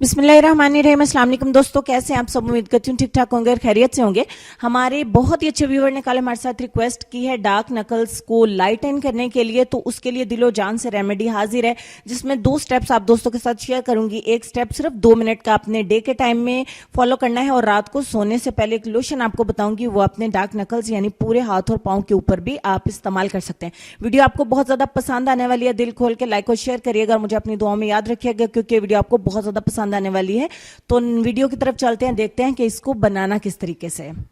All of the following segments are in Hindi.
बिस्मिल्लाहिर्रहमानिर्रहीम। अस्सलाम वालेकुम दोस्तों, कैसे हैं आप सब? उम्मीद करती हूँ ठीक ठाक होंगे और खैरियत से होंगे। हमारे बहुत ही अच्छे व्यूअर ने कल हमारे साथ रिक्वेस्ट की है डार्क नकल्स को लाइटन करने के लिए, तो उसके लिए दिलो जान से रेमेडी हाजिर है, जिसमें 2 स्टेप्स आप दोस्तों के साथ शेयर करूंगी। एक स्टेप सिर्फ 2 मिनट का अपने डे के टाइम में फॉलो करना है और रात को सोने से पहले एक लोशन आपको बताऊंगी, वो अपने डार्क नकल्स यानी पूरे हाथ और पाँव के ऊपर भी आप इस्तेमाल कर सकते हैं। वीडियो आपको बहुत ज्यादा पसंद आने वाली है, दिल खोल के लाइक और शेयर करिएगा और मुझे अपनी दुआओं में याद रखिएगा, क्योंकि वीडियो आपको बहुत ज्यादा पसंद आने वाली है। तो वीडियो की तरफ चलते हैं, देखते हैं कि इसको बनाना किस तरीके से है।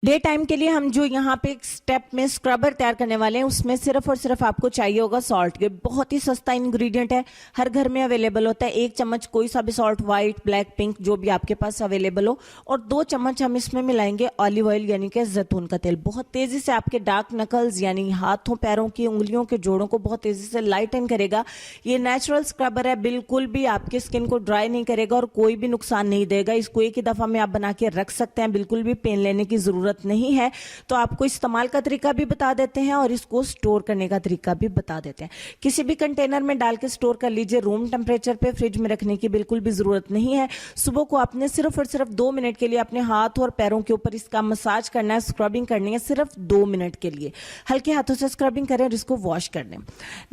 डे टाइम के लिए हम जो यहाँ पे एक स्टेप में स्क्रबर तैयार करने वाले हैं, उसमें सिर्फ और सिर्फ आपको चाहिए होगा सॉल्ट। ये बहुत ही सस्ता इंग्रेडिएंट है, हर घर में अवेलेबल होता है। 1 चम्मच कोई सा भी सॉल्ट, व्हाइट, ब्लैक, पिंक, जो भी आपके पास अवेलेबल हो, और 2 चम्मच हम इसमें मिलाएंगे ऑलिव ऑयल यानी कि जैतून का तेल। बहुत तेजी से आपके डार्क नकल्स यानी हाथों पैरों की उंगलियों के जोड़ों को बहुत तेजी से लाइटन करेगा। ये नेचुरल स्क्रबर है, बिल्कुल भी आपके स्किन को ड्राई नहीं करेगा और कोई भी नुकसान नहीं देगा। इसको एक ही दफा में आप बना के रख सकते हैं, बिल्कुल भी पेन लेने की जरूरत नहीं है। तो आपको इस्तेमाल का तरीका भी बता देते हैं और इसको स्टोर करने का तरीका भी बता देते हैं। किसी भी कंटेनर में डाल के स्टोर कर लीजिए, रूम टेम्परेचर पे, फ्रिज में रखने की बिल्कुल भी जरूरत नहीं है। सुबह को आपने सिर्फ और सिर्फ 2 मिनट के लिए अपने हाथ और पैरों के ऊपर इसका मसाज करना है, स्क्रबिंग करनी है, सिर्फ 2 मिनट के लिए। हल्के हाथों से स्क्रबिंग करें और इसको वॉश कर दें।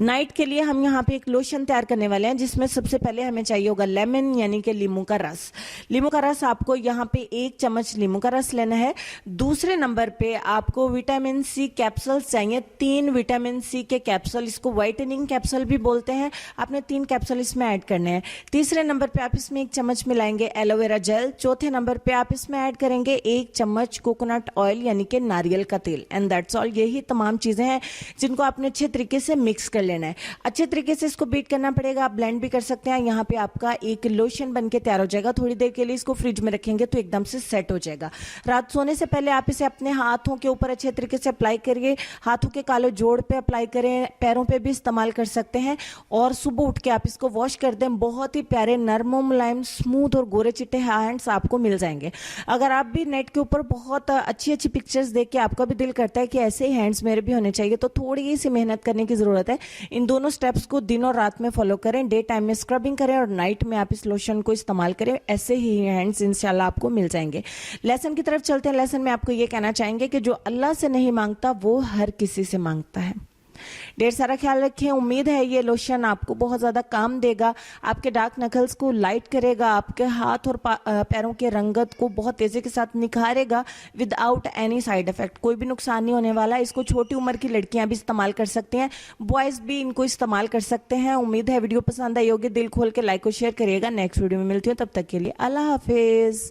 नाइट के लिए हम यहाँ पे एक लोशन तैयार करने वाले हैं, जिसमें सबसे पहले हमें चाहिए होगा लेमन यानी कि लींबू का रस। लींबू का रस आपको यहाँ पे 1 चम्मच लींबू का रस लेना है। दूसरे नंबर पे आपको विटामिन सी कैप्सूल्स चाहिए, 3 विटामिन सी के कैप्सूल, इसको व्हाइटनिंग कैप्सूल भी बोलते हैं। आपने 3 कैप्सूल इसमें ऐड करने हैं। तीसरे नंबर पे आप इसमें 1 चम्मच मिलाएंगे एलोवेरा जेल। चौथे नंबर पे आप इसमें ऐड करेंगे 1 चम्मच कोकोनट ऑयल यानी कि नारियल का तेल। And that's all. यही तमाम चीजें हैं जिनको आपने अच्छे तरीके से मिक्स कर लेना है। अच्छे तरीके से इसको बीट करना पड़ेगा, आप ब्लेंड भी कर सकते हैं। यहाँ पे आपका एक लोशन बन के तैयार हो जाएगा। थोड़ी देर के लिए इसको फ्रिज में रखेंगे तो एकदम से सेट हो जाएगा। रात सोने से पहले आप इसे अपने हाथों के ऊपर अच्छे तरीके से अप्लाई करिए। हाथों के काले जोड़ पे अप्लाई करें, पैरों पे भी इस्तेमाल कर सकते हैं। और सुबह उठ के आप इसको वॉश कर दें। बहुत ही प्यारे, नरम, मुलायम, स्मूथ और गोरे चिट्टे हैंड्स आपको मिल जाएंगे। अगर आप भी नेट के ऊपर बहुत अच्छी अच्छी पिक्चर्स देख के आपका भी दिल करता है कि ऐसे ही हैंड्स मेरे भी होने चाहिए, तो थोड़ी सी मेहनत करने की जरूरत है। इन दोनों स्टेप्स को दिन और रात में फॉलो करें। डे टाइम में स्क्रबिंग करें और नाइट में आप इस लोशन को इस्तेमाल करें। ऐसे ही हैंड्स इंशाल्लाह आपको मिल जाएंगे। लेसन की तरफ चलते हैं। लेसन में आपको ये कहना चाहेंगे कि जो अल्लाह से नहीं मांगता वो हर किसी से मांगता है। ढेर सारा ख्याल रखें। उम्मीद है ये लोशन आपको बहुत ज्यादा काम देगा, आपके डार्क नकल्स को लाइट करेगा, आपके हाथ और पैरों के रंगत को बहुत तेजी के साथ निखारेगा विदाउट एनी साइड इफेक्ट। कोई भी नुकसान नहीं होने वाला। इसको छोटी उम्र की लड़कियां भी इस्तेमाल कर सकती हैं, बॉयज भी इनको इस्तेमाल कर सकते हैं। उम्मीद है वीडियो पसंद आई होगी। दिल खोल के लाइक और शेयर करिएगा। नेक्स्ट वीडियो में मिलती हूँ, तब तक के लिए अल्लाह हाफिज।